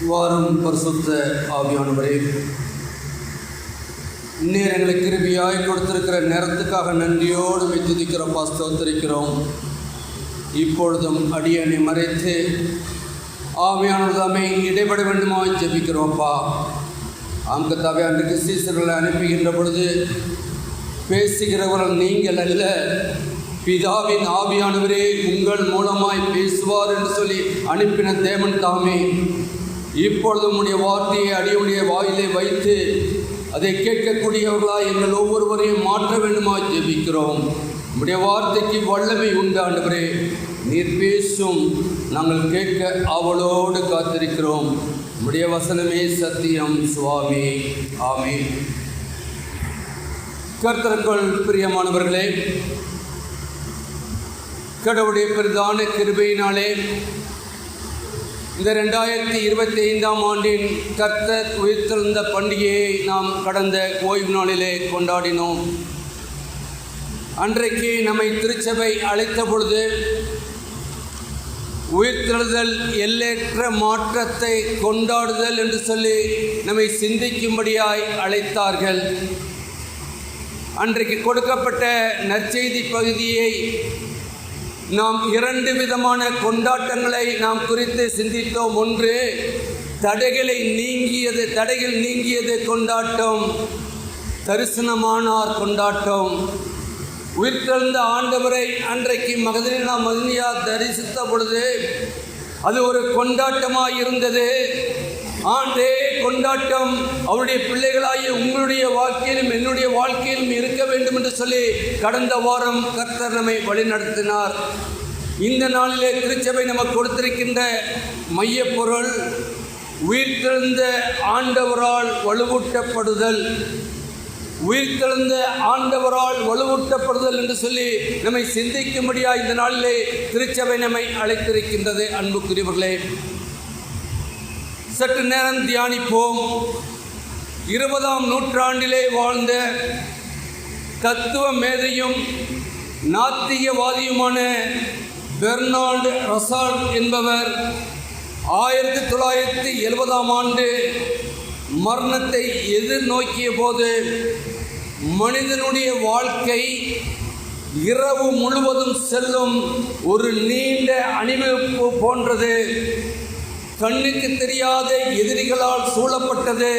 வாரும் பரிசுத்த ஆவியானவரே, நீர் எங்களுக்கு கிருபையாய் கொடுத்திருக்கிற நேரத்துக்காக நன்றியோடு துதிக்கிறோம், ஸ்தோத்திரிக்கிறோம். இப்பொழுதும் அடியனை மறைத்து ஆவியானவர்தாமே இடைபட வேண்டுமாய் ஜெபிக்கிறோம்ப்பா. ஆம்கத்தாவே, அன்றைக்கு சீசர்களை அனுப்புகின்ற பொழுது பேசுகிறவர்கள் நீங்கள் அல்ல, பிதாவின் ஆவியானவரே உங்கள் மூலமாய் பேசுவார் என்று சொல்லி அனுப்பின தேவன் தாமே இப்பொழுது உம்முடைய வார்த்தையை அடியுடைய வாயிலே வைத்து அதை கேட்கக்கூடியவர்களாய் எங்கள் ஒவ்வொருவரையும் மாற்ற வேண்டுமாய் ஜெபிக்கிறோம். உம்முடைய வார்த்தைக்கு வல்லமை உண்டு ஆண்டவரே, நீர் பேசும், நாங்கள் கேட்க அவளோடு காத்திருக்கிறோம். உம்முடைய வசனமே சத்தியம் சுவாமி. ஆமென். கர்த்தருக்குள் பிரியமானவர்களே, கடவுளுடைய பிரதான கிருபையினாலே இந்த 2025ஆம் ஆண்டின் கர்த்தர் உயிர்த்தெழுந்த பண்டிகையை நாம் கடந்த ஓய்வு நாளிலே கொண்டாடினோம். அன்றைக்கு நம்மை திருச்சபை அழைத்த பொழுது உயிர்த்தெழுதல் எல்லையற்ற மாற்றத்தை கொண்டாடுதல் என்று சொல்லி நம்மை சிந்திக்கும்படியாய் அழைத்தார்கள். அன்றைக்கு கொடுக்கப்பட்ட நற்செய்தி பகுதியை நாம் 2 விதமான கொண்டாட்டங்களை நாம் குறித்து சிந்தித்தோம். ஒன்று, தடைகள் நீங்கியது கொண்டாட்டம், தரிசனமானார் கொண்டாட்டம். உயிர்த்தெழுந்த ஆண்டவரை அன்றைக்கு மகதலேனா தரிசித்த பொழுது அது ஒரு கொண்டாட்டமாய் இருந்தது. ஆண்டே கொண்டாட்டம் அவருடைய பிள்ளைகளாகிய உங்களுடைய வாழ்க்கையிலும் என்னுடைய வாழ்க்கையிலும் இருக்க வேண்டும் என்று சொல்லி கடந்த வாரம் கர்த்தர் நம்மை வழிநடத்தினார். இந்த நாளிலே திருச்சபை நமக்கு கொடுத்திருக்கின்ற மையப்பொருள் உயிர்த்தெழுந்த ஆண்டவரால் வலுவூட்டப்படுதல். உயிர்த்தெழுந்த ஆண்டவரால் வலுவூட்டப்படுதல் என்று சொல்லி நம்மை சிந்திக்கும்படியாக இந்த நாளிலே திருச்சபை நம்மை அழைத்திருக்கின்றது. அன்புக்குரியவர்களே, சற்று நேரம் தியானிப்போம். 20ஆம் நூற்றாண்டிலே வாழ்ந்த தத்துவ மேதையும் நாத்திகவாதியுமான பெர்னால்டு ரசால் என்பவர் 1970ஆம் ஆண்டு மரணத்தை எதிர்நோக்கிய போது, மனிதனுடைய வாழ்க்கை இரவு முழுவதும் செல்லும் ஒரு நீண்ட அணிவகுப்பு போன்றது. கண்ணுக்கு தெரியாத எதிரிகளால் சூழப்பட்டது.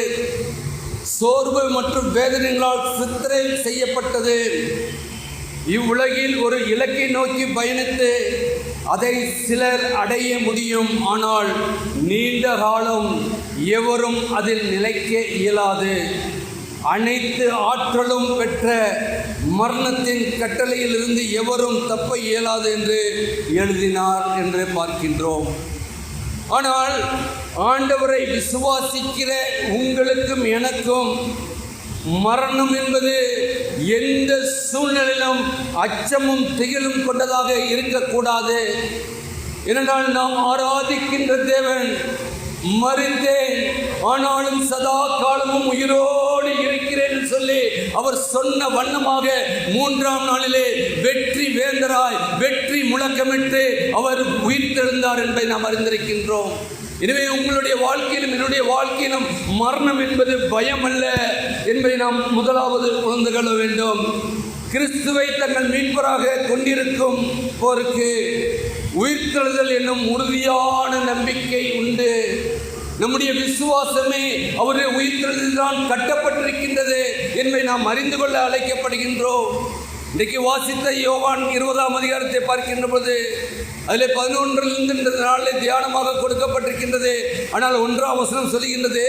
சோர்வு மற்றும் வேதனைகளால் சித்திரை செய்யப்பட்டது. இவ்வுலகில் ஒரு இலக்கை நோக்கி பயணித்து அதை சிலர் அடைய முடியும், ஆனால் நீண்ட காலம் எவரும் அதில் நிலைக்க இயலாது. அனைத்து ஆற்றலும் பெற்ற மரணத்தின் கட்டளையில் இருந்து எவரும் தப்ப இயலாது என்று எழுதினார் என்று பார்க்கின்றோம். ஆனால் ஆண்டவரை விசுவாசிக்கிற உங்களுக்கும் எனக்கும் மரணம் என்பது எந்த சூழ்நிலையிலும் அச்சமும் திகிலும் கொண்டதாக இருக்கக்கூடாது. ஏனென்றால் நாம் ஆராதிக்கின்ற தேவன் மரித்தேன் ஆனாலும் சதா காலமும் உயிரோடு இருக்கிறேன் சொல்லி அவர் சொன்ன வண்ணமாக 3ஆம் நாளிலே வெற்றி வேந்தராய் வெற்றி முழக்கமிட்டு அவர் உயிர்த்தெழுந்தார் என்பதை நாம் அறிந்திருக்கின்றோம். எனவே உங்களுடைய வாழ்க்கையிலும் என்னுடைய வாழ்க்கையிலும் மரணம் என்பது பயம் அல்ல என்பதை நாம் முதலாவது உணர்ந்து கொள்ள வேண்டும். கிறிஸ்துவை தங்கள் மீட்பராக கொண்டிருக்கும் போருக்கு உயிர்த்தெழுதல் என்னும் உறுதியான நம்பிக்கை உண்டு. நம்முடைய விசுவாசமே அவருடைய உயிர்த்தெழுதல் தான் கட்டப்பட்டிருக்கின்றது என்பதை நாம் அறிந்து கொள்ள அழைக்கப்படுகின்றோம். இன்றைக்கு வாசித்த யோவான் 20ஆம் அதிகாரத்தை பார்க்கின்ற பொழுது அதில் 11 இந்த நாளில் தியானமாக கொடுக்கப்பட்டிருக்கின்றது. ஆனால் 1ஆம் வசனம் சொல்கின்றது,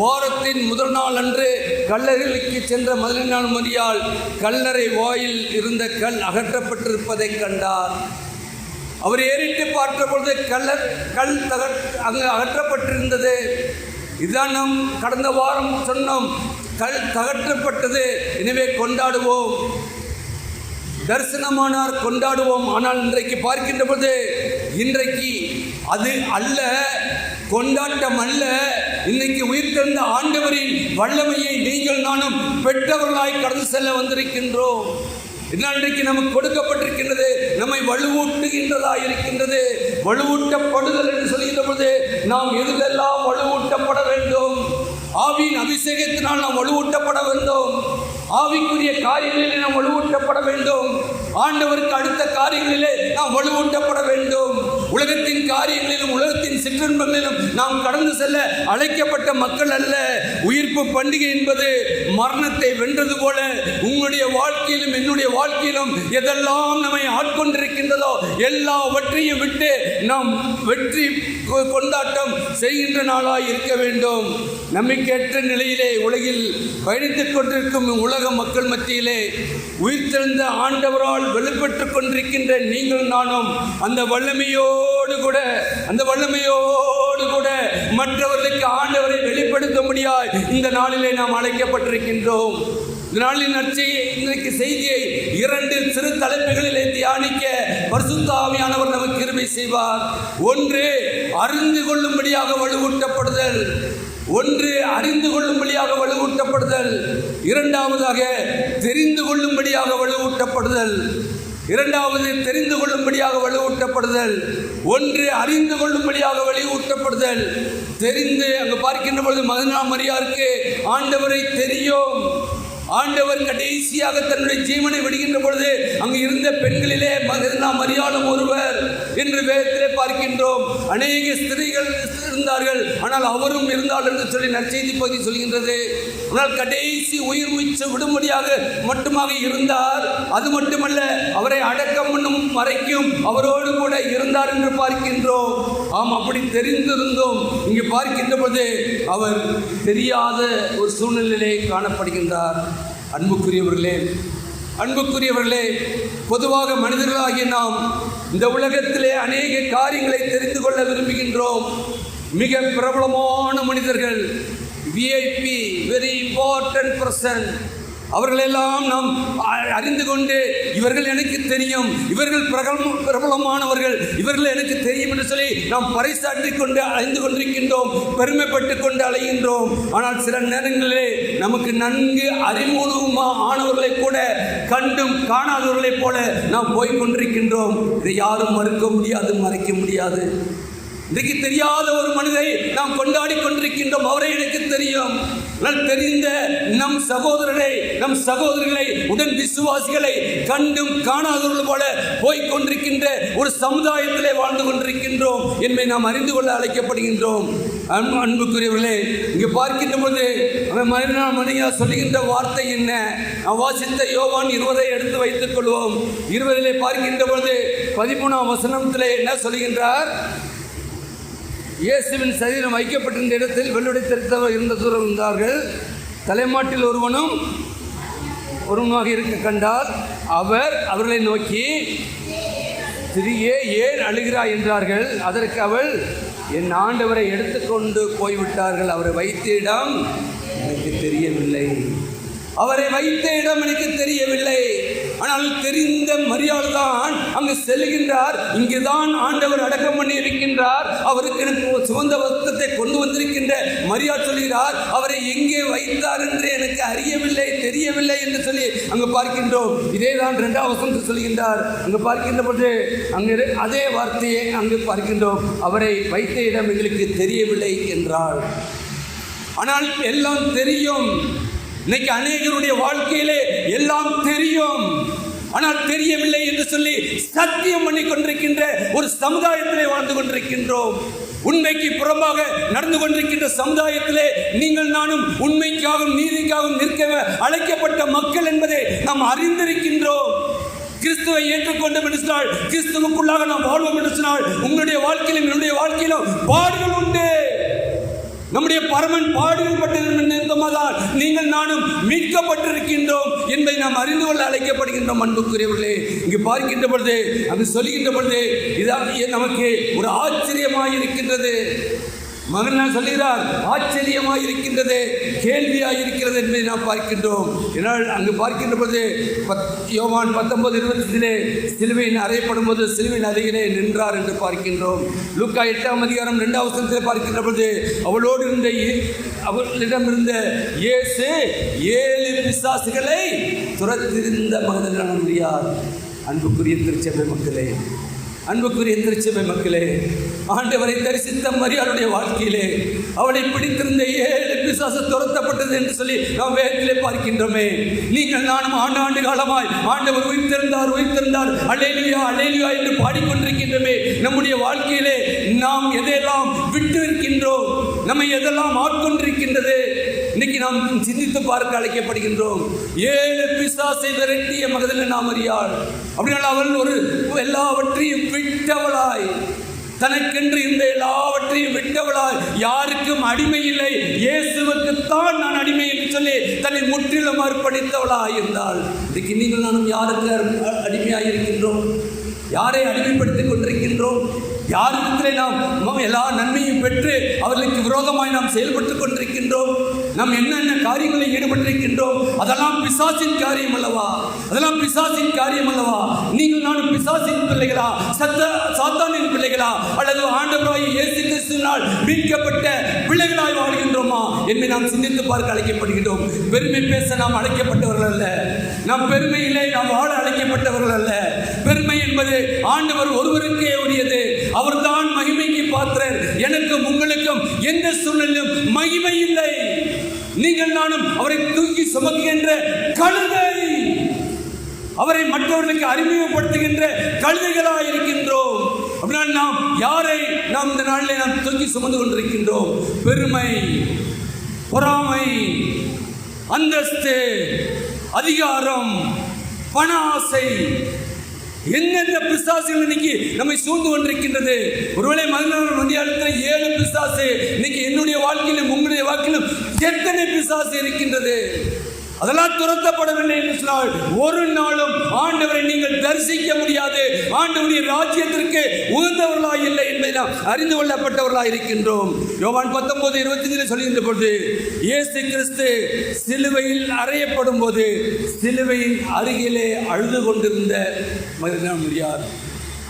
வாரத்தின் முதல் நாள் அன்று கல்லறைக்கு சென்ற மகதலேனா மரியாள் கல்லறை வாயில் இருந்த கல் அகற்றப்பட்டிருப்பதை கண்டார். அவர் ஏறிட்டு பார்த்த பொழுது கல் அங்கு அகற்றப்பட்டிருந்தது. இதுதான் நாம் கடந்த வாரம் சொன்னோம், கல் தகற்றப்பட்டது, எனவே கொண்டாடுவோம். தரிசனமானார் கொண்டாடுவோம். ஆனால் இன்றைக்கு பார்க்கின்ற பொழுது இன்றைக்கு அது அல்ல, கொண்டாட்டம் அல்ல. இன்னைக்கு உயிர்த்தெழுந்த ஆண்டவரின் வல்லமையை நீங்கள் நானும் பெற்றவர்களாய் கடந்து செல்ல வந்திருக்கின்றோம். இன்றைக்கு நமக்கு கொடுக்கப்பட்டிருக்கின்றது நம்மை வலுவூட்டுகின்றதா இருக்கின்றது. வலுவூட்டப்படுதல் என்று சொல்கின்ற பொழுது நாம் எதிலெல்லாம் வலுவூட்டப்பட வேண்டும்? ஆவியின் அபிஷேகத்தினால் நாம் வலுவூட்டப்பட வேண்டும். ஆவிக்குரிய காரியங்களிலே நாம் வலுவூட்டப்பட வேண்டும். ஆண்டவருக்கு அடுத்த காரியங்களிலே நாம் வலுவூட்டப்பட வேண்டும். உலகத்தின் காரியங்களிலும் உலகத்தின் சிற்றின்பங்களிலும் நாம் கடந்து செல்ல அழைக்கப்பட்ட மக்கள் அல்ல. உயிர்ப்பு பண்டிகை என்பது மரணத்தை வென்றது போல உங்களுடைய வாழ்க்கையிலும் என்னுடைய வாழ்க்கையிலும் எதெல்லாம் நம்மை ஆட்கொண்டிருக்கின்றதோ எல்லாவற்றையும் விட்டு நாம் வெற்றி கொண்டாட்டம் செய்கின்ற நாளாய் இருக்க வேண்டும். நம்பிக்கையற்ற நிலையிலே உலகில் பயணித்துக் கொண்டிருக்கும் உலக மக்கள் மத்தியிலே உயிர்த்தெழுந்த ஆண்டவரால் வெளிப்பட்டுக் கொண்டிருக்கின்ற நீங்கள் நானும் அந்த வல்லமையோடு கூட மற்றவர்களுக்கு ஆண்டவரை வெளிப்படுத்த முடியாது இந்த நாளிலே நாம் அழைக்கப்பட்டிருக்கின்றோம். இந்த நாளின் இன்றைக்கு செய்தியை 2 சிறு தலைப்புகளிலே தியானிக்க பரிசுத்த ஆவியானவர் நமக்கு கிருபை செய்வார். ஒன்று, அறிந்து கொள்ளும்படியாக வலுவூட்டப்படுதல். இரண்டாவதாக தெரிந்து கொள்ளும்படியாக வலுவூட்டப்படுதல். ஒன்று அறிந்து கொள்ளும்படியாக வலியூட்டப்படுதல். தெரிந்து அங்கு பார்க்கின்ற பொழுது மகனா மரியாருக்கு ஆண்டவரை தெரியும். ஆண்டவர் கடைசியாக தன்னுடைய ஜீவனை விடுகின்ற பொழுது அங்கு இருந்த பெண்களிலே மகனா மரியாளும் ஒருவர் என்று வேதத்திலே பார்க்கின்றோம். அநேக ஸ்திரீகள் இருந்தார்கள், ஆனால் அவரும் இருந்தார் என்று சொல்லி நற்செய்தி பகுதி சொல்கின்றது. ஆனால் கடைசி உயிர் மூச்சு விடும்படியாக மட்டுமாக இருந்தார். அது மட்டுமல்ல, அவரை அடக்கம் பண்ணும் வரைக்கும் அவரோடு கூட இருந்தார் என்று பார்க்கின்றோம். ஆம், அப்படி தெரிந்திருந்தோம். இங்கு பார்க்கின்ற பொழுது அவர் தெரியாத ஒரு சூழ்நிலையிலே காணப்படுகின்றார். அன்புக்குரியவர்களே, பொதுவாக மனிதர்களாகிய நாம் இந்த உலகத்திலே அநேக காரியங்களை தெரிந்து கொள்ள விரும்புகின்றோம். மிக பிரபலமான மனிதர்கள், விஐபி, வெரி இம்பார்ட்டன்ட் பர்சன், அவர்களெல்லாம் நாம் அறிந்து கொண்டு இவர்கள் எனக்கு தெரியும், இவர்கள் பிரபலமானவர்கள், இவர்கள் எனக்கு தெரியும் என்று சொல்லி நாம் பறைசாற்றி கொண்டு அலைந்து கொண்டிருக்கின்றோம், பெருமைப்பட்டு கொண்டு அலைகின்றோம். ஆனால் சில நேரங்களிலே நமக்கு நன்கு அறிமுகமானவர்களை கூட கண்டும் காணாதவர்களைப் போல நாம் போய்கொண்டிருக்கின்றோம். இதை யாரும் மறுக்க முடியாது, மறைக்க முடியாது. இன்றைக்கு தெரியாத ஒரு மனிதரை நாம் கொண்டாடி கொண்டிருக்கின்றோம். அவரை எனக்கு தெரியும். தெரிந்த நம் சகோதரர்களை உடன் விசுவாசிகளை கண்டும் காணாதவர்கள் போல போய்கொண்டிருக்கின்ற ஒரு சமுதாயத்திலே வாழ்ந்து கொண்டிருக்கின்றோம் என்பதை நாம் அறிந்து கொள்ள அழைக்கப்படுகின்றோம். அன்புக்குரியவர்களே, இங்கு பார்க்கின்ற போது மரியா சொல்லுகின்ற வார்த்தை என்ன? நாம் வாசித்த யோவான் 20 எடுத்து வைத்துக் கொள்வோம். 20 பார்க்கின்ற பொழுது 13ஆம் வசனத்திலே என்ன சொல்லுகின்றார்? இயேசுவின் சரீரம் வைக்கப்பட்டிருந்த இடத்தில் வெள்ளுடை தெரித்தவர் இருந்த தூரம் இருந்தார்கள். தலைமாட்டில் ஒருவனாக இருக்க கண்டால் அவர்களை நோக்கி, ஸ்திரீயே, ஏன் அழுகிறாய் என்றார்கள். அதற்கு அவள், என் ஆண்டவரை எடுத்துக்கொண்டு போய்விட்டார்கள், அவரை வைத்த இடம் எனக்கு தெரியவில்லை. ஆனால் தெரிந்த மரியாள் தான் அங்கு செல்கின்றார். இங்குதான் ஆண்டவர் அடக்கம் பண்ணி இருக்கின்றார், அவருக்கு எனக்கு சுகந்த வஸ்திரத்தை கொண்டு வந்திருக்கின்ற மரியாள் சொல்கிறார், அவரை எங்கே வைத்தார் என்று எனக்கு தெரியவில்லை என்று சொல்லி அங்கு பார்க்கின்றோம். இதே தான் 2ஆம் வசனத்தில் சொல்கின்றார். அங்கு பார்க்கின்ற பொழுது அங்கு அதே வார்த்தையை அங்கு பார்க்கின்றோம், அவரை வைத்த இடம் எங்களுக்கு தெரியவில்லை என்றார். ஆனால் எல்லாம் தெரியும். இன்னைக்கு அநேகருடைய வாழ்க்கையிலே எல்லாம் தெரியும், ஆனால் தெரியவில்லை என்று சொல்லி சத்தியம் பண்ணி கொண்டிருக்கின்ற ஒரு சமுதாயத்திலே வாழ்ந்து கொண்டிருக்கின்றோம். உண்மைக்கு புறம்பாக நடந்து கொண்டிருக்கின்ற சமுதாயத்திலே நீங்கள் நானும் உண்மைக்காகவும் நீதிக்காகவும் நிற்க அழைக்கப்பட்ட மக்கள் என்பதை நாம் அறிந்திருக்கின்றோம். கிறிஸ்துவை ஏற்றுக்கொண்டோம் என்று சொன்னால், கிறிஸ்துவுக்குள்ளாக நாம் வாழ்வோம் என்று சொன்னால், உங்களுடைய வாழ்க்கையிலும் என்னுடைய வாழ்க்கையிலும் பாடுகள் உண்டு. நம்முடைய பரமன் பாடுகள் பட்டிருந்ததால் நீங்கள் நானும் மீட்கப்பட்டிருக்கின்றோம் என்பதை நாம் அறிந்து கொள்ள அழைக்கப்படுகின்றோம். அன்புக்குரியவர்களே, இங்கு பார்க்கின்ற பொழுது, அங்கு சொல்லுகின்ற பொழுது நமக்கு ஒரு ஆச்சரியமாக இருக்கின்றது. மகன் சொல்லுகிறார், ஆச்சரியமாக இருக்கின்றது, கேள்வியாக இருக்கிறது என்பதை நாம் பார்க்கின்றோம். ஏனால் அங்கு பார்க்கின்ற பொழுது யோவான் 19:20 சிலுவையின் அறையப்படும் போது சிலுவையின் அருகிலே நின்றார் என்று பார்க்கின்றோம். லூக்கா 8ஆம் அதிகாரம் 2ஆம் வசனத்தில் பார்க்கின்ற பொழுது அவளிடமிருந்த இயேசு 7 பிசாசுகளை துரத்திருந்த மகனான மரியாள். அன்புக்குரிய திருச்சபை மக்களே, அன்புக்குரிய திருச்சபை மக்களே, ஆண்டவரை தரிசித்த மரியாளுடைய வாழ்க்கையிலே அவளை பிடித்திருந்த 7 பிசாசு துரத்தப்பட்டது என்று சொல்லி நாம் வேதத்திலே பார்க்கின்றோமே. நீங்கள் நானும் ஆண்டு காலமாய் ஆண்டவர் உயிர்த்தெழுந்தார் அல்லேலூயா அல்லேலூயா என்று பாடிக்கொண்டிருக்கின்றோமே. நம்முடைய வாழ்க்கையிலே நாம் எதையெல்லாம் விட்டு இருக்கின்றோம், நம்மை எதெல்லாம் ஆட்கொண்டிருக்கின்றது இன்னைக்கு நாம் சிந்தித்து பார்க்க அழைக்கப்படுகின்றோம். 7 பிசாசை விரட்டிய மகதலேனா மரியாள், அப்படினால் அவள் எல்லாவற்றையும் விட்டவளாய், தனக்கென்று இந்த எல்லாவற்றையும் விட்டவளாய், யாருக்கும் அடிமை இல்லை, இயேசுவுக்குத்தான் நான் அடிமை என்று சொல்லி தன்னை முற்றிலும் அர்ப்பணித்தவளாய் இருந்தாள். இன்னைக்கு நீங்கள் நானும் யாருக்கு அடிமையாக இருக்கின்றோம்? யாரை அடிமைப்படுத்திக் கொண்டிருக்கின்றோம்? யாரிடத்திலே நாம் எல்லா நன்மையும் பெற்று அவர்களுக்கு விரோதமாய் நாம் செயல்பட்டுக் கொண்டிருக்கின்றோம்? நாம் என்னென்ன காரியங்களில் ஈடுபட்டிருக்கின்றோம்? அதெல்லாம் பிசாசின் காரியம் அல்லவா? நீங்கள் நானும் பிசாசின் பிள்ளைகளா, சாத்தானின் பிள்ளைகளா, அல்லது ஆண்டவராகிய இயேசு கிறிஸ்துவினால் மீட்கப்பட்ட பிள்ளைகளாய் வாழ்கின்றோமா என்று நாம் சிந்தித்து பார்க்க அழைக்கப்படுகின்றோம். பெருமை பேச நாம் அழைக்கப்பட்டவர்கள் அல்ல, நாம் பெருமையிலே நாம் வாழ அழைக்கப்பட்டவர்கள் அல்ல. பெருமை என்பது ஆண்டவர் ஒருவருக்கே உரியது. அவர்தான் மகிமைக்கு பாத்திரர். எனக்கும் உங்களுக்கும் எந்த சூழ்நிலையும் மகிமை இல்லை. நீங்கள் நானும் அவரை தூக்கி சுமக்கின்ற கழுதை, அவரை மற்றவர்களுக்கு அறிமுகப்படுத்துகின்ற கழுதைகளாக இருக்கின்றோம். அப்படினால் நாம் யாரை நாம் இந்த நாளிலே நாம் தூக்கி சுமந்து கொண்டிருக்கின்றோம்? பெருமை, பொறாமை, அந்தஸ்து, அதிகாரம், பண ஆசை, எந்தெந்த பிசாசுகள் இன்னைக்கு நம்மை சூழ்ந்து கொண்டிருக்கின்றது? ஒருவேளை மதியாளத்தில் 7 பிசாசு, இன்னைக்கு என்னுடைய வாழ்க்கையிலும் உங்களுடைய வாழ்க்கையிலும் எத்தனை பிசாசு இருக்கின்றது? அதெல்லாம் துரத்தப்படவில்லை என்று சொன்னால் ஒரு நாளும் ஆண்டவரை நீங்கள் தரிசிக்க முடியாது. ஆண்டவருடைய ராஜ்யத்திற்கு உகந்தவர்களாக இல்லை என்பதை நாம் அறிந்து கொள்ளப்பட்டவர்களாக இருக்கின்றோம். யோவான் 19:25 சொல்கின்ற பொழுது, இயேசு கிறிஸ்து சிலுவையில் அறையப்படும் போது சிலுவையின் அருகிலே அழுது கொண்டிருந்த மரியாள்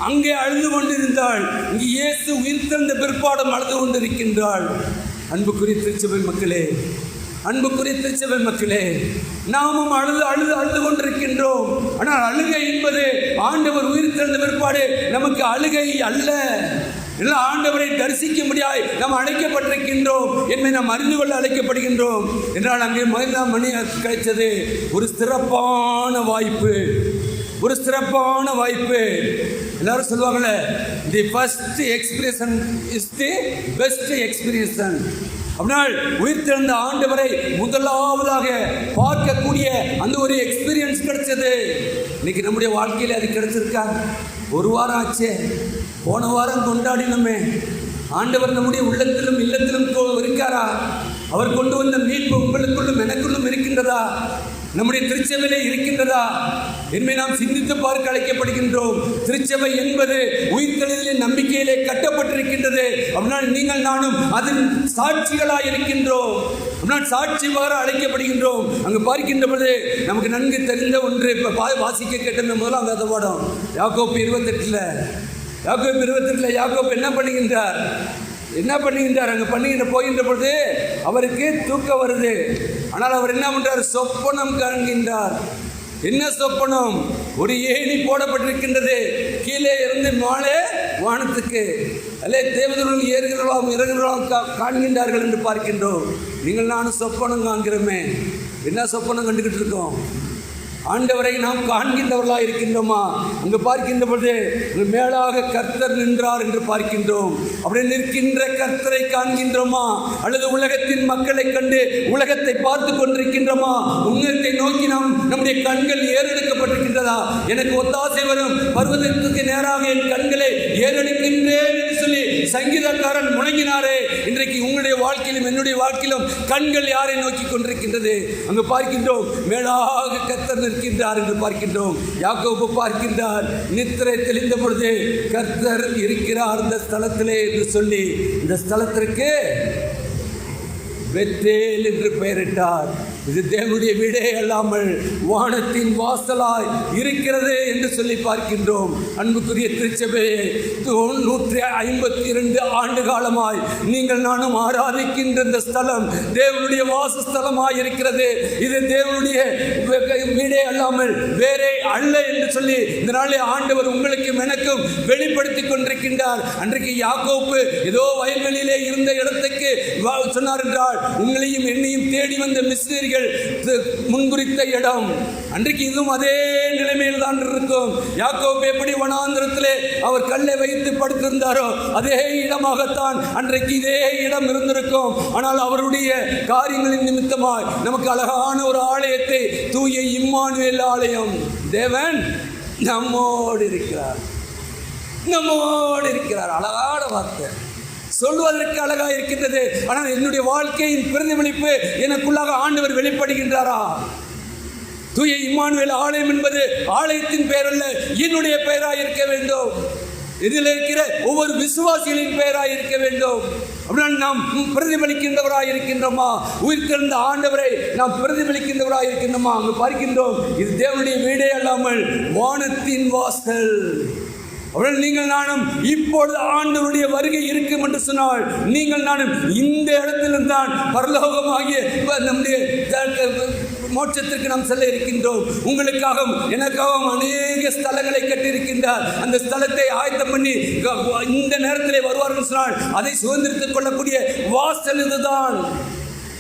அங்கே அழுது கொண்டிருந்தாள். இங்கே இயேசு உயிர்த்தெழுந்த பிற்பாடும் அழுது கொண்டிருக்கின்றாள். அன்புக்குரிய திருச்சபை மக்களே, நாமும் அழுது கொண்டிருக்கின்றோம். ஆனால் அழுகை என்பது ஆண்டவர் உயிர்த்தெழுந்த பிற்பாடு நமக்கு அழுகை அல்ல. ஆண்டவரை தரிசிக்க முடியாது நாம் அழைக்கப்பட்டிருக்கின்றோம் என்பதை நாம் அறிந்து கொள்ள அழைக்கப்படுகின்றோம். என்றால் அங்கே மணி கிடைத்தது ஒரு சிறப்பான வாய்ப்பு. எல்லாரும் சொல்லுவாங்கள்ல, the first expression is the best experience. அப்படினால் உயிர்த்தெழுந்த ஆண்டவரை முதலாவதாக பார்க்கக்கூடிய அந்த ஒரு எக்ஸ்பீரியன்ஸ் கிடைச்சது. இன்னைக்கு நம்முடைய வாழ்க்கையில் அது கிடைச்சிருக்கா? 1 வாரம் ஆச்சே, போன வாரம் கொண்டாடினோமே. ஆண்டவர் நம்முடைய உள்ளத்திலும் இல்லத்திலும் இருக்காரா? அவர் கொண்டு வந்த மீட்பு உங்களுக்குள்ளும் எனக்குள்ளும் இருக்கின்றதா? நம்முடைய திருச்சபையிலே இருக்கின்றதா என்பதை நாம் சிந்தித்து பார்க்க அழைக்கப்படுகின்றோம். திருச்சபை என்பது உயிர்த்தெழுதலின் நம்பிக்கையிலே கட்டப்பட்டிருக்கின்றது. அப்படினால் நீங்கள் நானும் அதன் சாட்சிகளாக இருக்கின்றோம். அப்படினால் சாட்சி வர அழைக்கப்படுகின்றோம். அங்கு பார்க்கின்ற பொழுது நமக்கு நன்கு தெரிந்த ஒன்று இப்போ வாசிக்க கேட்ட முதலாம் வேத பாடம் யாக்கோப்பு 28 யாக்கோப்பு என்ன பண்ணுகின்றார்? அங்கே போகின்ற பொழுது அவருக்கு தூக்கம் வருது. ஆனால் அவர் என்ன பண்றார்? சொப்பனம் காண்கின்றார். என்ன சொப்பனம்? ஒரு ஏணி போடப்பட்டிருக்கின்றது. கீழே இருந்து மேலே வானத்துக்கு அல்லே தேவதூதர்கள் ஏறுகிறவர்களும் இறங்குகிறவர்களும் காண்கின்றார்கள் என்று பார்க்கின்றோம். நீங்கள் நானும் சொப்பனம் காண்கிறோமே. என்ன சொப்பனம் கண்டுகிட்டு இருக்கோம்? ஆண்டவரை நாம் காண்கின்றவர்களாக இருக்கின்றோமா? அங்கு பார்க்கின்ற பொழுது மேலாக கர்த்தர் நின்றார் என்று பார்க்கின்றோம். அப்படி நிற்கின்ற கர்த்தரை காண்கின்றோமா? அல்லது உலகத்தின் மக்களை கண்டு உலகத்தை பார்த்து கொண்டிருக்கின்றோமா? உன்னத்தை நோக்கி நம்முடைய கண்கள் ஏறெடுக்கப்பட்டிருக்கின்றதா? எனக்கு ஒத்தாசை வரும் பர்வதத்துக்கு நேராக என் கண்களை ஏறெடுக்கின்றேன் என்று சொல்லி சங்கீதக்காரன் முழங்கினாரே. இன்றைக்கு உங்களுடைய வாழ்க்கையிலும் என்னுடைய வாழ்க்கையிலும் கண்கள் யாரை நோக்கி கொண்டிருக்கின்றது? அங்கு பார்க்கின்றோம் மேலாக கர்த்தர் இருக்கின்றார் என்று பார்க்கின்றோம். யாக்கோபு பார்க்கின்றார், நித்திரை தெளிந்த பொழுது கர்த்தர் இருக்கிறார் இந்த ஸ்தலத்திலே என்று சொல்லி இந்த ஸ்தலத்திற்கு பெத்தேல் என்று பெயரிட்டார். இது தேவனுடைய வீடே அல்லாமல் வானத்தின் வாசலாய் இருக்கிறது என்று சொல்லி பார்க்கின்றோம். அன்புக்குரிய திருச்சபையே, 152 ஆண்டு காலமாய் நீங்கள் நானும் ஆராதிக்கின்ற இந்த ஸ்தலம் தேவனுடைய வாசஸ்தலமாய் இருக்கிறது. இது தேவனுடைய வீடே அல்லாமல் வேறே அல்ல என்று சொல்லி இந்த நாளே ஆண்டவர் உங்களுக்கும் எனக்கும் வெளிப்படுத்தி கொண்டிருக்கின்றார். அன்றைக்கு யாக்கோப்பு ஏதோ வயல்வெளியிலே இருந்த இடத்துக்கு சொன்னார் என்றால், உங்களையும் என்னையும் தேடி வந்த மிஸ்ரீர்கள் முன்குறித்த இடம். அன்றைக்கு இதுவும் அதே நிலைமையில் தான் இருக்கும். யாக்கோபு எப்படி வனாந்திரத்திலே அவர் கல்லை வைத்து படுத்திருந்தாரோ அதே இடமாகத்தான் அன்றைக்கு இதே இடம் இருந்திருக்கும். ஆனால் அவருடைய காரியங்களின் நிமித்தமாய் நமக்கு அழகான ஒரு ஆலயத்தை, தூய இம்மானுவேல் ஆலயம், தேவன் நம்மோடு இருக்கிறார், நம்மோடு இருக்கிறார். அழகான வார்த்தை, சொல்வதற்கு அழகாக இருக்கின்றது. ஆனால் என்னுடைய வாழ்க்கையின் பிரதிபலிப்பு எனக்குள்ளாக ஆண்டவர் வெளிப்படுகின்றாரா? தூய இம்மானுவேல் ஆலயம் என்பது ஆலயத்தின் பெயர் அல்ல, என்னுடைய பெயராக இருக்க வேண்டும். இதில் இருக்கிற ஒவ்வொரு விசுவாசிகளின் பெயராக இருக்க வேண்டும். அப்படின்னா நாம் பிரதிபலிக்கின்றவராக இருக்கின்றோமா? உயிர்த்தெழுந்த ஆண்டவரை நாம் பிரதிபலிக்கின்றவராக இருக்கின்றோமா? அங்கு பார்க்கின்றோம், இது தேவனுடைய வீடே அல்லாமல் வானத்தின் வாசல். அவர்கள் நீங்கள் நானும் இப்பொழுது ஆண்டவருடைய வருகை இருக்கும் என்று சொன்னால், நீங்கள் நானும் இந்த இடத்தில்தான் பரலோகமாகிய நம்முடைய மோட்சத்திற்கு நாம் செல்ல இருக்கின்றோம். உங்களுக்காகவும் எனக்காகவும் அநேக ஸ்தலங்களை கட்டியிருக்கின்றார். அந்த ஸ்தலத்தை ஆயத்தம் பண்ணி இந்த நேரத்திலே வருவார்கள் சொன்னால் அதை சுதந்திரித்துக் கொள்ளக்கூடிய வாசல் இதுதான்.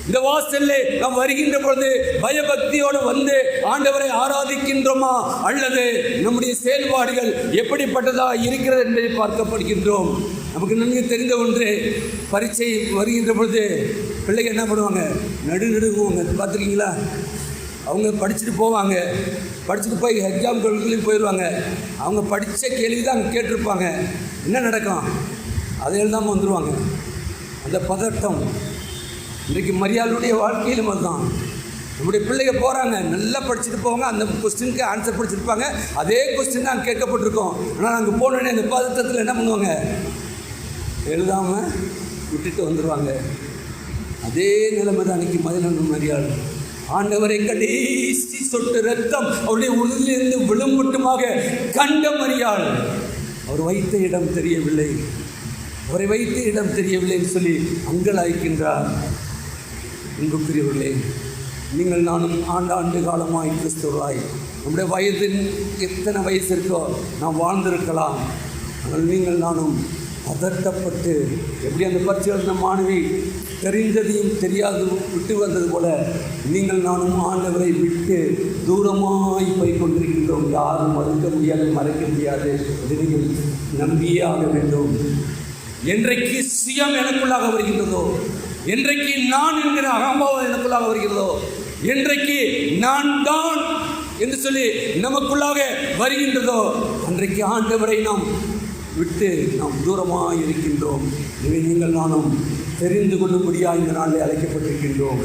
இந்த வாசல்லே நாம் வருகின்ற பொழுது பயபக்தியோடு வந்து ஆண்டவரை ஆராதிக்கின்றோமா, அல்லது நம்முடைய செயல்பாடுகள் எப்படிப்பட்டதா இருக்கிறது என்பதை பார்க்கப்படுகின்றோம். நமக்கு நன்கு தெரிந்த ஒன்று, பரீட்சை வருகின்ற பொழுது பிள்ளைங்க என்ன பண்ணுவாங்க, நடுநடுங்குவாங்க. பார்த்துருக்கீங்களா? அவங்க படிச்சுட்டு போவாங்க, படிச்சுட்டு போய் எக்ஸாம் கொள்கையும் போயிடுவாங்க. அவங்க படித்த கேள்வி தான் அங்கே கேட்டிருப்பாங்க. என்ன நடக்கும்? அதை எழுதாமல் வந்துடுவாங்க. அந்த பதட்டம் இன்றைக்கு மரியாளுடைய வாழ்க்கையிலும் அதுதான். நம்முடைய பிள்ளைங்க போகிறாங்க, நல்லா படிச்சுட்டு போவாங்க, அந்த கொஸ்டினுக்கு ஆன்சர் படிச்சுருப்பாங்க, அதே கொஸ்டின் தான் கேட்கப்பட்டிருக்கோம். ஆனால் அங்கே போனோடனே அந்த பதட்டத்தில் என்ன பண்ணுவாங்க, எழுதாமல் விட்டுட்டு வந்துடுவாங்க. அதே நிலைமை தான் அன்றைக்கி மரியாள். ஆண்டவரை கடைசி சொட்டு ரத்தம் அவருடைய உறுதியிலிருந்து விழும்பட்டுமாக கண்ட மரியாள், அவர் வைத்த இடம் தெரியவில்லை, அவரை வைத்த இடம் தெரியவில்லைன்னு சொல்லி அங்கலாய்க்கின்றார். அன்புக்குரியவர்களே, நீங்கள் நானும் ஆண்டாண்டு காலமாய் கிறிஸ்தவர்களாய் நம்முடைய வயதின் எத்தனை வயசு இருக்கோ நாம் வாழ்ந்திருக்கலாம். ஆனால் நீங்கள் நானும் பதட்டப்பட்டு, எப்படி அந்த பரிட்சை எழுதின மாணவி தெரிந்ததையும் தெரியாது விட்டு வந்தது போல நீங்கள் நானும் ஆண்டவரை விட்டு தூரமாய் போய் கொண்டிருக்கின்றோம். யாரும் மறுக்க முடியாது, மறைக்க முடியாது. அதை நீங்கள் நம்பியே ஆக வேண்டும். என்றைக்கு சுயம் எனக்குள்ளாக வருகின்றதோ, என்றைக்கு நான் என்கிற அகம்பாவம் எனக்குள்ளாக வருகிறதோ, என்றைக்கு நான் தான் என்று சொல்லி நமக்குள்ளாக வருகின்றதோ, அன்றைக்கு ஆண்டவரை நாம் விட்டு நாம் தூரமாக இருக்கின்றோம். இவை நீங்கள் நானும் தெரிந்து கொள்ளும்படியாக இந்த நாளில் அழைக்கப்பட்டிருக்கின்றோம்.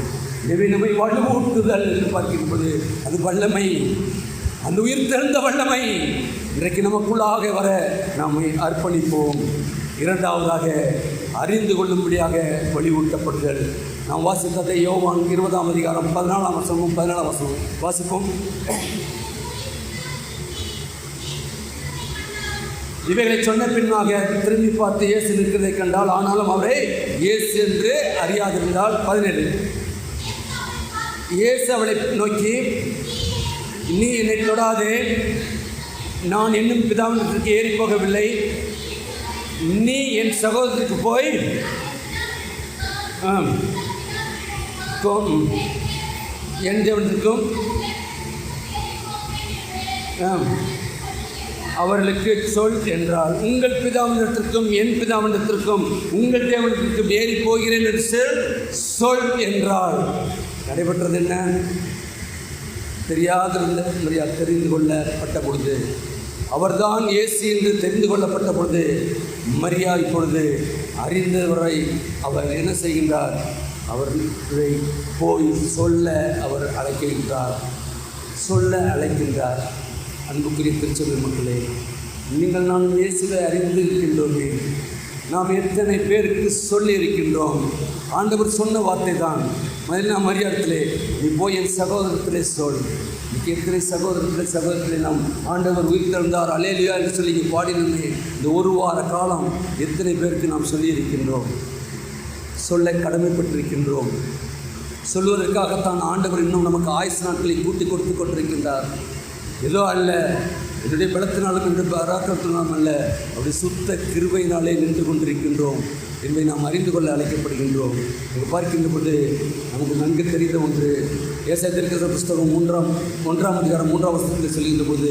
இவை நம்மை வலுவூட்டுதல் என்று பார்க்கும்போது அது வல்லமை, அந்த உயிர் தெழுந்த வல்லமை இன்றைக்கு நமக்குள்ளாக வர நம்மை அர்ப்பணிப்போம். இரண்டாவதாக அறிந்து கொள்ளும்படியாக வலியூட்டப்படுதல். நாம் வாசித்ததை யோவான் 20ஆம் அதிகாரம் 14ஆம் வசனமும் 17ஆம் வசனமும் வாசிப்போம். இவைகளை சொன்ன பின்னாக திரும்பி பார்த்து இயேசு நிற்கிறதை கண்டால், ஆனாலும் அவரை இயேசு என்று அறியாதிருந்தால். 17 இயேசு அவளை நோக்கி, நீ என்னை தொடாதே, நான் இன்னும் பிதாவினிடத்திற்கு ஏறி போகவில்லை, நீ என் சகோதரத்துக்கு போய் என் தேவனிடத்திற்கும் அவர்களுக்கு சொல் என்றால், உங்கள் பிதாவினிடத்திற்கும் என் பிதாவினிடத்திற்கும் உங்கள் தேவனிடத்திற்கும் ஏறி போகிறேன் என்று சொல் என்றால். நடைபெற்றது என்ன? தெரியாதிருந்த மரியாள் தெரிந்து கொள்ளப்பட்ட பொழுது, அவர்தான் இயேசு என்று தெரிந்து கொள்ளப்பட்ட பொழுது, மரியாள் இப்பொழுது அறிந்தவரை அவர் என்ன செய்கின்றார்? அவர்களை போய் சொல்ல அவர் அழைக்கின்றார், சொல்ல அழைக்கின்றார். அன்புக்குரிய திருச்சபை மக்களே, நீங்கள் நான் இயேசுவை அறிந்து இருக்கின்றோமே, நாம் எத்தனை பேருக்கு சொல்லி இருக்கின்றோம்? ஆண்டவர் சொன்ன வார்த்தை தான் மரியாதத்திலே, நீ போய் என் சகோதரத்திலே சொல். எத்தனை சகோதரத்திலே நாம் ஆண்டவர் உயிர்த்தெழுந்தார் அல்லேலூயா என்று சொல்லி பாடினோமே. இந்த ஒரு வார காலம் எத்தனை பேருக்கு நாம் சொல்லி இருக்கின்றோம்? சொல்ல கடமைப்பட்டிருக்கின்றோம். சொல்வதற்காகத்தான் ஆண்டவர் இன்னும் நமக்கு ஆயுசு நாட்களை கூட்டி கொடுத்து கொண்டிருக்கின்றார். ஏதோ அல்ல, என்னுடைய பலத்தினாலும் என்று பராக்கிரத்தினாலும் அல்ல, அப்படி சுத்த கிருபையினாலே நின்று கொண்டிருக்கின்றோம் என்பதை நாம் அறிந்து கொள்ள அழைக்கப்படுகின்றோம். இங்கே பார்க்கின்ற போது நமக்கு நன்கு தெரிந்த ஒன்று, ஏசாயா தீர்க்கதரிசி புஸ்தகம் 1ஆம் அதிகாரம் 3ஆம் வசனத்தில் சொல்கின்ற போது,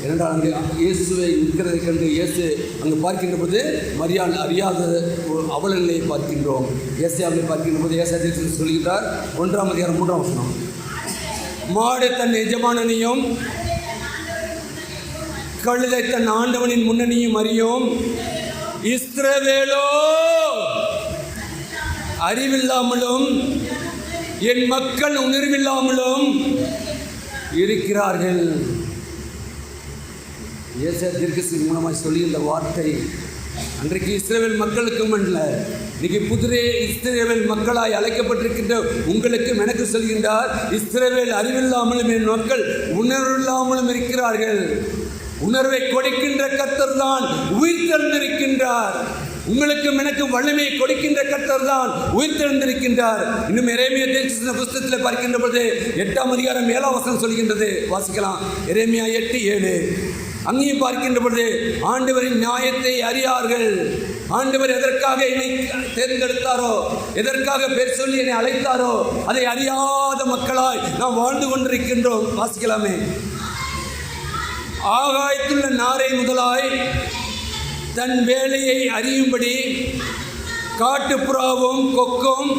இரண்டாம் அங்கே இயேசுவை நிற்கிறதை கண்டு இயேசு அங்கே பார்க்கின்ற போது மரியாள் அறியாத அவல நிலையை பார்க்கின்றோம். ஏசாயாவை பார்க்கின்ற போது ஏசாயா தீர்க்கதரிசி சொல்கிறார், 1ஆம் அதிகாரம் 3ஆம் வசனம், மாடு தன் எஜமானனையும் கழுதை தன் ஆண்டவனின் முன்னணியும் அறியும், இஸ்ரவேலோ அறிவில்லாமலும் என் மக்கள் உணர்வில்லாமலும் இருக்கிறார்கள். ஏசாயா தீர்க்கதரிசி மூலமாக சொல்லி இந்த வார்த்தை அன்றைக்கு இஸ்ரவேல் மக்களுக்கும் அல்ல, இன்னைக்கு புதிரே இஸ்ரவேல் மக்களாய் அழைக்கப்பட்டிருக்கின்ற உங்களுக்கும் எனக்கு சொல்கின்றார், இஸ்ரவேல் அறிவில்லாமலும் என் மக்கள் உணர்வில்லாமலும் இருக்கிறார்கள். உணர்வை கொடுக்கின்ற கர்த்தர் தான் உயிர்த்தெழுந்திருக்கின்றார். உங்களுக்கும் எனக்கு வல்லமையை கொடுக்கின்ற கர்த்தர் தான் உயிர்த்தெழுந்திருக்கின்றார். இன்னும் எரேமியா தீர்க்கதரிசன புஸ்தகத்தில் பார்க்கின்ற போது 8ஆம் அதிகாரம் 7ஆம் வசனம் சொல்கின்றது, வாசிக்கலாம். எரேமியா 8:7. அங்கேயும் பார்க்கின்ற பொழுது ஆண்டவரின் நியாயத்தை அறியார்கள். ஆண்டவர் எதற்காக என்னை தேர்ந்தெடுத்தாரோ, எதற்காக பேர் சொல்லி என்னை அழைத்தாரோ, அதை அறியாத மக்களாய் நாம் வாழ்ந்து கொண்டிருக்கின்றோம். வாசிக்கலாமே. ஆகாயத்துள்ள நாரை முதலாய் தன் வேலையை அறியும்படி காட்டுப்புறாவும் கொக்கும்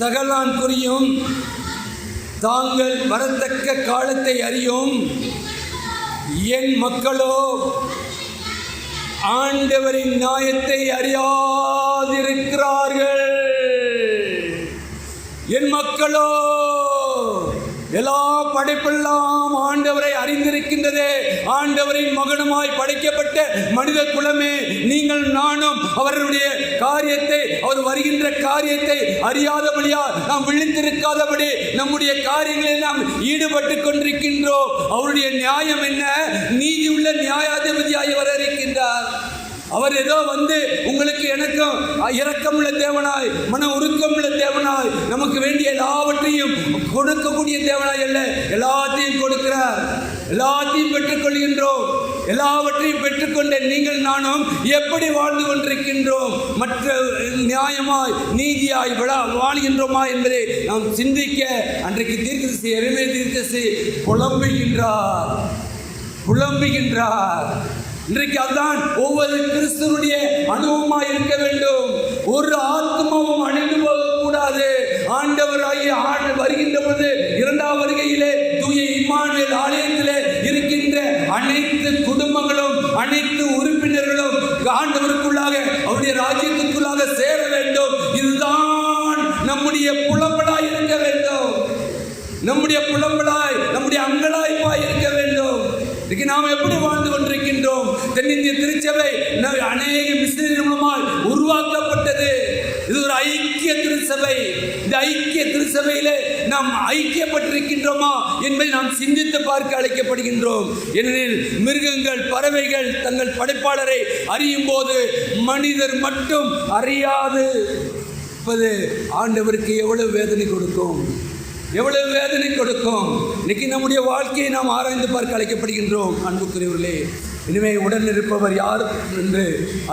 தகலான் குறியும் தாங்கள் வரத்தக்க காலத்தை அறியும். என் மக்களோ ஆண்டவரின் நியாயத்தை அறியாதிருக்கிறார்கள். என் மக்களோ, எல்லா படைப்பெல்லாம் ஆண்டவரை அறிந்திருக்கின்றதே. ஆண்டவரின் மகனுமாய் படைக்கப்பட்ட மனித குலமே, நீங்கள் நானும் அவருடைய காரியத்தை, அவர் வருகின்ற காரியத்தை அறியாதபடியா நாம் விழித்திருக்காதபடி நம்முடைய காரியங்களில் நாம் ஈடுபட்டு கொண்டிருக்கின்றோம். அவருடைய நியாயம் என்ன? நீதி உள்ள நியாயாதிபதியாய் வர இருக்கின்றார். அவர் ஏதோ வந்து உங்களுக்கு எனக்கும் இரக்கமுள்ள தேவனாய், மன உருக்கமுள்ள தேவனாய், நமக்கு வேண்டிய எல்லாவற்றையும் கொடுக்கக்கூடிய தேவனாய் அல்ல, எல்லாத்தையும் கொடுக்கிறார். எல்லாத்தையும் பெற்றுக்கொள்கின்றோம். எல்லாவற்றையும் பெற்றுக்கொண்ட நீங்கள் நானும் எப்படி வாழ்ந்து கொண்டிருக்கின்றோம்? மற்ற நியாயமாய் நீதியாய் வாழ்கின்றோமா என்பதை நாம் சிந்திக்க அன்றைக்கு தீர்க்கதரிசி எரேமியா தீர்க்கதரிசி புலம்புகின்றார். இன்றைக்கு அதுதான் ஒவ்வொரு கிறிஸ்தவனுடைய அனுபவமாக இருக்க வேண்டும். ஒரு ஆத்மாவும் அழிந்து போகக்கூடாது. ஆண்டவராகிய வருகின்ற பொழுது 2ஆம் வருகையிலே தூய இம்மானுவேல் ஆலயத்திலே இருக்கின்ற அனைத்து குடும்பங்களும், அனைத்து உறுப்பினர்களும் ஆண்டவருக்குள்ளாக, அவருடைய ராஜ்யத்துக்குள்ளாக சேர வேண்டும். இதுதான் நம்முடைய புலம்பலாய் இருக்க வேண்டும். நம்முடைய புலம்பலாய், நம்முடைய அங்கலாய்ப்பாய் இருக்க வேண்டும். இன்னைக்கு நாம் எப்படி வாழ்ந்து கொண்டிருக்கின்றோம்? தென்னிந்திய திருச்சபை அநேக மிஷனரிகள் மூலமாக உருவாக்கப்பட்டது. இது ஒரு ஐக்கிய திருச்சபை. இந்த ஐக்கிய திருச்சபையிலே நாம் ஐக்கியப்பட்டிருக்கின்றோமா என்பதை நாம் சிந்தித்து பார்க்க அழைக்கப்படுகின்றோம். ஏனெனில் மிருகங்கள், பறவைகள் தங்கள் படைப்பாளரை அறியும் போது மனிதர் மட்டும் அறியாது ஆண்டவருக்கு எவ்வளவு வேதனை கொடுக்கும், எவ்வளவு வேதனை கொடுக்கும். இன்னைக்கு நம்முடைய வாழ்க்கையை நாம் ஆராய்ந்து பார்க்க அழைக்கப்படுகின்றோம். அன்புக்குரியவர்களே, இனிமே உடன் இருப்பவர் யார் என்று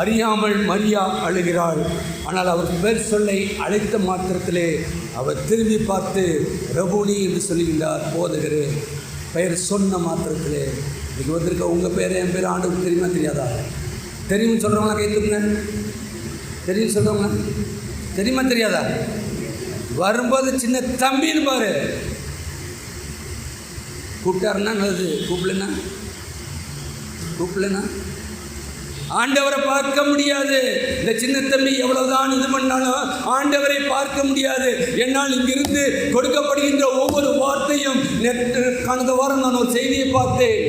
அறியாமல் மரியா அழுகிறாள். ஆனால் அவர் பேர் சொல்லை அழைத்த மாத்திரத்திலே அவர் திரும்பி பார்த்து ரபூனி என்று சொல்லுகின்றார், போதகரே. பெயர் சொன்ன மாத்திரத்திலே இன்னைக்கு வந்திருக்க உங்கள் பேர், என் பேர் ஆண்டவருக்கு தெரியுமா தெரியாதா? தெரியும்னு சொல்கிறவங்களா கைத்துக்குங்க. தெரியும் சொல்கிறவங்க தெரியுமா தெரியாதா? வரும்போது சின்ன தம்பின்னு பாரு, கூப்பிட்டாருன்னா நல்லது, கூப்பிடலன்னா ஆண்டவரை பார்க்க முடியாது. இந்த சின்ன தம்பி எவ்வளவுதான் இது பண்ணாலும் ஆண்டவரை பார்க்க முடியாது. என்னால் இங்கிருந்து கொடுக்கப்படுகின்ற ஒவ்வொரு வார்த்தையும், கடந்த வாரம் நான் ஒரு செய்தியை பார்த்தேன்.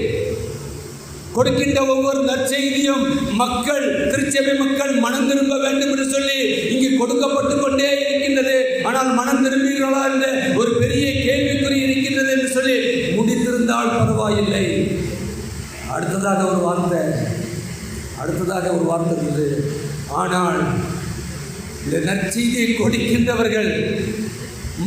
கொடுக்கின்ற ஒவ்வொரு நற்செய்தியும் மக்கள், திருச்சபை மக்கள் மனம் திரும்ப வேண்டும் என்று சொல்லி இங்கு கொடுக்கப்பட்டு கொண்டே இருக்கின்றது. ஆனால் மனம் திரும்புகிறீர்களா என்ற ஒரு பெரிய கேள்விக்குறி இருக்கின்றது என்று சொல்லி முடித்திருந்தால் பரவாயில்லை. அடுத்ததாக ஒரு வார்த்தை இருந்தது. ஆனால் இந்த நற்செய்தியை கொடுக்கின்றவர்கள்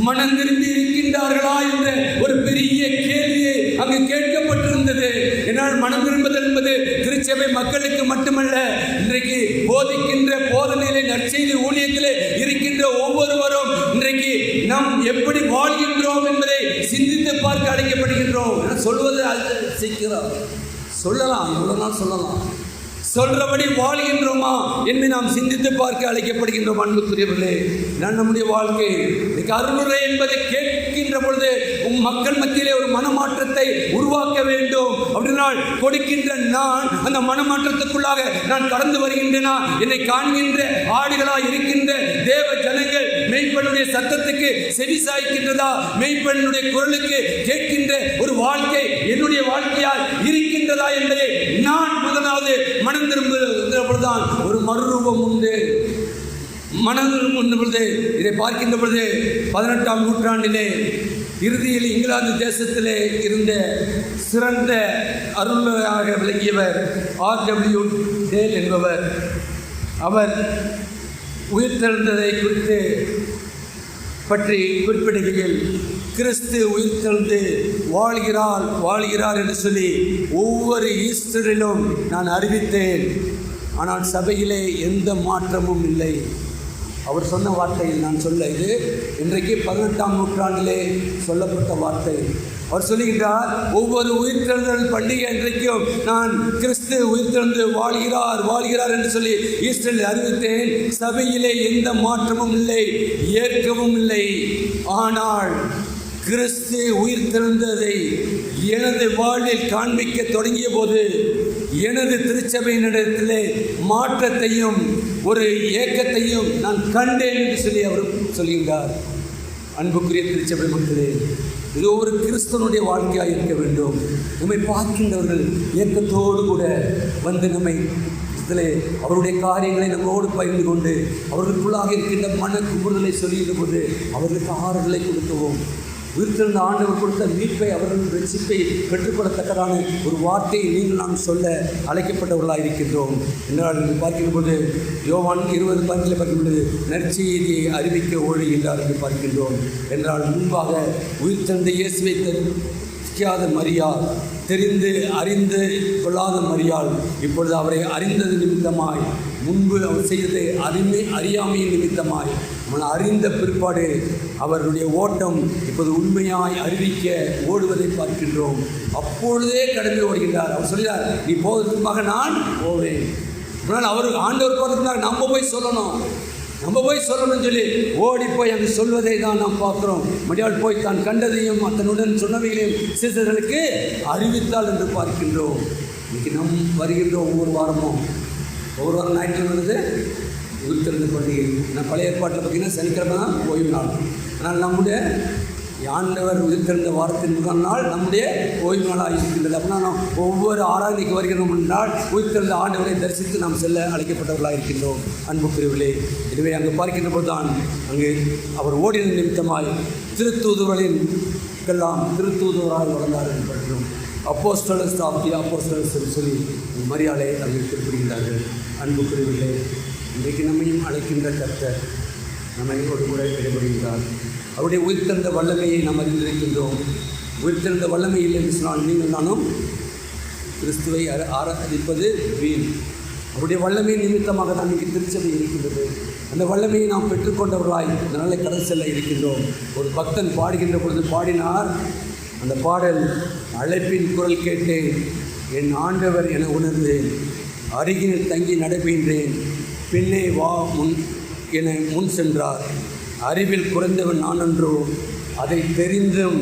மனம் திரும்பி இருக்கின்றார்களா என்ற ஒரு பெரிய கேள்வியை அங்கு கேட்கப்பட்டிருந்தது. என்னால் மனம் திரும்புதல் என்பது திருச்சபை மக்களுக்கு மட்டுமல்ல, இன்றைக்கு போதிக்கின்ற போதனையிலே நற்செய்தி ஊழியத்திலே இருக்கின்ற ஒவ்வொருவரும் இன்றைக்கு நாம் எப்படி வாழ்கின்றோம் என்பதை சிந்தித்து பார்க்க அழைக்கப்படுகின்றோம். சொல்வது சீக்கிரம் சொல்லலாம், இவ்வளவு நாள் சொல்லலாம், சொல்றபடி வாழ்கின்றோமா என்று நாம் சிந்தித்து பார்க்க அழைக்கப்படுகின்றோம். அன்புக்குரியவர்களே, நம்முடைய வாழ்க்கை அருளுரை என்பதை கேட்கின்ற பொழுது மக்கள் மத்தியிலே ஒரு மனமாற்றத்தை உருவாக்க வேண்டும். அப்படினால் கொடுக்கின்ற நான் அந்த மனமாற்றத்துக்குள்ளாக நான் கடந்து வருகின்றேனா, என்னை காண்கின்ற ஆடுகளாய் இருக்கின்ற தேவ ஜனங்கள் மெய்ப்பனுடைய சத்தத்துக்கு செவி சாய்க்கின்றதா, மெய்ப்பனுடைய குரலுக்கு கேட்கின்ற ஒரு வாழ்க்கை என்னுடைய வாழ்க்கையால் இருக்கின்றதா என்பதை நான் முதலாவது மனம் திரும்புகிற பொழுதுதான் ஒரு மறுரூபம் உண்டு. மனம் திரும்புகின்ற பொழுது இதை பார்க்கின்ற பொழுது 18ஆம் நூற்றாண்டிலே இறுதியில் இங்கிலாந்து தேசத்திலே இருந்த சிறந்த அருளாக விளங்கியவர் R.W. டேல் என்பவர். அவர் உயிர்த்தெழுந்ததை குறித்து பற்றி குறிப்பிடுகையில், கிறிஸ்து உயிர்த்தெழுந்து வாழ்கிறார் என்று சொல்லி ஒவ்வொரு ஈஸ்டரிலும் நான் அறிவித்தேன். ஆனால் சபையிலே எந்த மாற்றமும் இல்லை. அவர் சொன்ன வார்த்தையில் நான் சொல்ல, இது இன்றைக்கு 18ஆம் நூற்றாண்டிலே சொல்லப்பட்ட வார்த்தை. அவர் சொல்லுகின்றார், ஒவ்வொரு உயிர்த்தெழுதல் பண்டிகை இன்றைக்கும் நான் கிறிஸ்து உயிர்த்தெழுந்து வாழ்கிறார் என்று சொல்லி ஈஸ்டரில் அறிவித்தேன். சபையிலே எந்த மாற்றமும் இல்லை, ஏற்கவும் இல்லை. ஆனால் கிறிஸ்து உயிர்த்தெழுந்ததை எனது வாழ்வில் காண்பிக்க தொடங்கிய போது எனது திருச்சபையினிடத்திலே மாற்றத்தையும் ஒரு ஏக்கத்தையும் நான் கண்டேன் என்று சொல்லி அவர் சொல்கின்றார். அன்புக்குரிய திருச்சபை மக்களே, இது ஒரு கிறிஸ்தவனுடைய வாழ்க்கையாக இருக்க வேண்டும். நம்மை பார்க்கின்றவர்கள் ஏக்கத்தோடு கூட வந்து நம்மை அவருடைய காரியங்களை நம்மோடு பகிர்ந்து கொண்டு அவர்களுக்குள்ளாக இருக்கின்ற மன குமுறுதலை சொல்லுகின்ற போது அவர்களுக்கு ஆறுதலை கொடுக்கவும், உயிர்த்தெழுந்த ஆண்டவர் கொடுத்த மீட்பை, அவர்கள் ரட்சிப்பை பெற்றுக்கொள்ளத்தக்கதான ஒரு வார்த்தையை நீங்கள் நாம் சொல்ல அழைக்கப்பட்டவர்களாக இருக்கின்றோம் என்றால் பார்க்கின்ற போது யோவான் 20 பார்க்கின்றது, நற்செய்தியை அறிவிக்க ஓடுகின்றார் என்று பார்க்கின்றோம். என்றால் முன்பாக உயிர்த்தெழுந்த இயேசுவை தெரியாத மரியாள், தெரிந்து அறிந்து கொள்ளாத மரியாள் இப்பொழுது அவரை அறிந்தது நிமித்தமாய், முன்பு அவர் செய்ததை அறியாமையின் நிமித்தமாய் அவன் அறிந்த பிற்பாடு அவருடைய ஓட்டம் இப்போது உண்மையாய் அறிவிக்க ஓடுவதை பார்க்கின்றோம். அப்பொழுதே கடந்து ஓடுகின்றார். அவர் சொல்கிறார், நீ போவதற்காக நான் போவேன். ஆனால் அவர் ஆண்டவர் போவதற்காக நம்ம போய் சொல்லணும்னு சொல்லி ஓடி போய் அங்கு சொல்வதை தான் நாம் பார்க்குறோம். மரியாள் போய் தான் கண்டதையும் தன்னுடன் சொன்னவைகளையும் சீசர்களுக்கு அறிவித்தாள் என்று பார்க்கின்றோம். இன்றைக்கி நம் வருகின்ற ஒவ்வொரு வாரம் ஞாயிற்றுக்கிழமை உயிர்த்தெழுந்த பண்டிகை. நான் பழைய ஏற்பாட்டில் பார்த்திங்கன்னா சனிக்கிழமை தான் ஓய்வு நாள். ஆனால் நம்முடைய ஆண்டவர் உயிர்த்தெழுந்த வாரத்தின் முதல் நாள் நம்முடைய ஓய்வு நாளாக இருக்கின்றது. அப்படின்னா நாம் ஒவ்வொரு ஆராதனைக்கு வருகிறோம் என்றால் உயிர்த்தெழுந்த ஆண்டவரை தரிசித்து நாம் செல்ல அழைக்கப்பட்டவர்களாக இருக்கின்றோம். அன்புக்குரியவர்களே, எனவே அங்கு பார்க்கின்ற போது தான் அங்கு அவர் ஓடின நிமித்தமாய் திருத்தூதுவராக வளர்ந்தார் என்று பார்க்கிறோம். அப்போஸ்தலர்ஸ் ஆஃப் தி அப்போஸ்தலர்ஸ் என்று சொல்லி மரியாதை அங்கு குறிப்பிடுகின்றார்கள். அன்புக்குரியவர்களே, இன்றைக்கு நம்மையும் அழைக்கின்ற கர்த்தர் நம்மையோடு கூட இடைபடுகின்றார். அவருடைய உயிர்த்தெழுந்த வல்லமையை நாம் அறிந்திருக்கின்றோம். உயிர்த்தெழுந்த வல்லமை இல்லை என்று சொன்னால் நீங்கள் நானும் கிறிஸ்துவை ஆராதிப்பது வீண். அவருடைய வல்லமை நிமித்தமாக தான் இன்றைக்கு திருச்சபை இருக்கின்றது. அந்த வல்லமையை நாம் பெற்றுக்கொண்டவர்களாய் இந்த நாளை கடந்து செல்ல இருக்கின்றோம். ஒரு பக்தன் பாடுகின்ற பொழுது பாடினார். அந்த பாடல், அழைப்பின் குரல் கேட்டேன், என் ஆண்டவர் என உணர்ந்தேன், அருகில் தங்கி நடைபெற்றேன், பின்னே வா என முன் சென்றார், அறிவில் குறைந்தவன் நான் அன்றோ, அதை தெரிந்தும்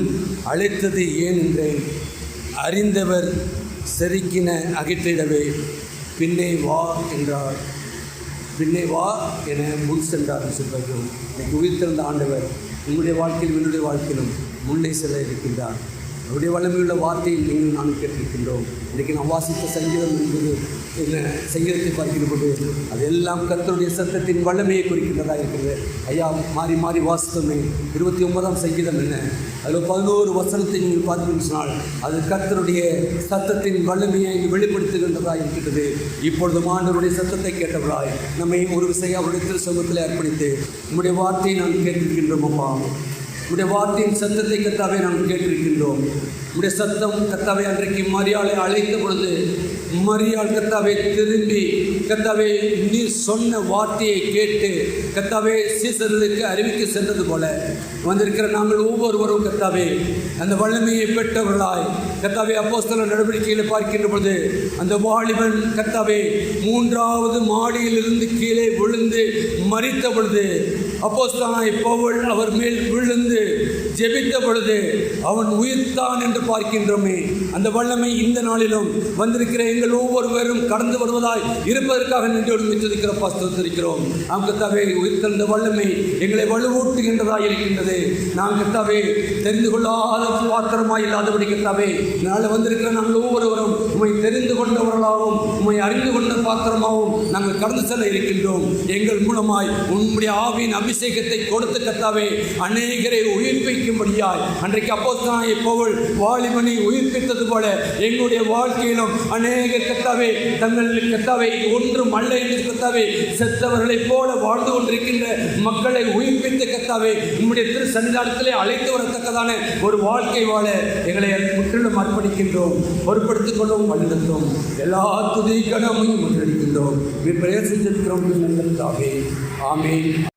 அழைத்தது ஏன் என்றேன், அறிந்தவர் செருக்கின அகற்றிடவே பின்னே வா என்றார், பின்னே வா என முன் சென்றார் சொல்வார்கள். இன்னைக்கு உயிர்த்தெழுந்த ஆண்டவர் உங்களுடைய வாழ்க்கையிலும் என்னுடைய வாழ்க்கையிலும் முன்னே செல்ல இருக்கின்றார். அவருடைய வல்லமையுள்ள வார்த்தையை நீங்கள் நான் கேட்டிருக்கின்றோம். இன்றைக்கு நாம் வாசித்த சங்கீதம் என்பது என்ன, சங்கீதத்தை பார்க்கிற போது அதெல்லாம் கர்த்தருடைய சத்தத்தின் வல்லமையை குறிக்கின்றதாக இருக்கிறது. ஐயா மாறி மாறி வாசித்தோமே. 29ஆம் சங்கீதம் என்ன, அதில் 11 வசனத்தை நீங்கள் பார்த்தீங்கன்னு சொன்னால் அது கர்த்தருடைய சத்தத்தின் வல்லமையை வெளிப்படுத்துகின்றதாக இருக்கிறது. இப்பொழுது ஆண்டவருடைய சத்தத்தை கேட்டவர்களாய் நம்மை ஒரு விசையாக அவருடைய திருச்சமூகத்தில் அர்ப்பணித்து நம்முடைய வார்த்தையை நாம் கேட்டிருக்கின்றோம். அப்பா, உடைய வார்த்தையின் சத்தத்தை கர்த்தாவே நாம் கேட்டிருக்கின்றோம். உடைய சத்தம் கர்த்தாவே அன்றைக்கு மரியாளை அழைத்த பொழுது மரியாள் கர்த்தாவே திரும்பி கர்த்தாவே நீ சொன்ன வார்த்தையை கேட்டு கர்த்தாவே சீசர்களுக்கு அறிவிக்க சென்றது போல வந்திருக்கிற நாங்கள் ஒவ்வொருவரும் கர்த்தாவே அந்த வல்லமையை பெற்றவர்களாய் கர்த்தாவே அப்போஸ்தலர் நடவடிக்கைகளை பார்க்கின்ற பொழுது அந்த வாலிபன் கர்த்தாவே 3வது மாடியிலிருந்து கீழே விழுந்து மரித்த பொழுது அப்போஸ்தலனாய் பவுல் அவர் மேல் விழுந்து ஜெபித்த பொழுது அவன் உயிர்த்தான் என்று பார்க்கின்றோமே. அந்த வல்லமை இந்த நாளிலும் வந்திருக்கிற எங்கள் ஒவ்வொருவரும் கடந்து வருவதாய் இருப்பதற்காக நன்றியோடு மிச்சிருக்கிற பாஸ்தரிக்கிறோம். நாம் கர்த்தாவே உயிர்த்தெழுந்த வல்லமை எங்களை வலுவூட்டுகின்றதாக இருக்கின்றது. நாம் கர்த்தாவே தெரிந்து கொள்ளாத பாத்திரமாய் இல்லாதபடி கர்த்தாவே இதனால் வந்திருக்கிற நாங்கள் ஒவ்வொருவரும் உம்மை தெரிந்து கொண்டவர்களாகவும் உம்மை அறிந்து கொண்ட பாத்திரமாகவும் நாங்கள் கடந்து செல்ல இருக்கின்றோம். எங்கள் மூலமாய் உம்முடைய ஆவியின் அபிஷேகத்தை கொடுத்து கர்த்தாவே அநேகரை உயிர்ப்பிக்கும்படியாய் அன்றைக்கு அப்போஸ்தலனாகிய பவுல் வாலிபனை உயிர்ப்பித்தது போல எங்களுடைய வாழ்க்கையிலும் அநேகர் கர்த்தாவே தங்கள் கர்த்தாவே ஒன்றும் அல்ல என்று கர்த்தாவே செத்தவர்களைப் போல வாழ்ந்து கொண்டிருக்கின்ற மக்களை உயிர்ப்பித்த கர்த்தாவே உம்முடைய திரு சன்னிதானத்திலே அழைத்து வரத்தக்கதான ஒரு வாழ்க்கை வாழ எங்களை முற்றிலும் அர்ப்பணிக்கின்றோம். பொறுப்படுத்திக் கொள்ளவும் வழிநடத்தும் எல்லா துதி கனமையும் முன்னெடுக்கின்றோம். பிரேசித்திருக்கிறோம். ஆமென்.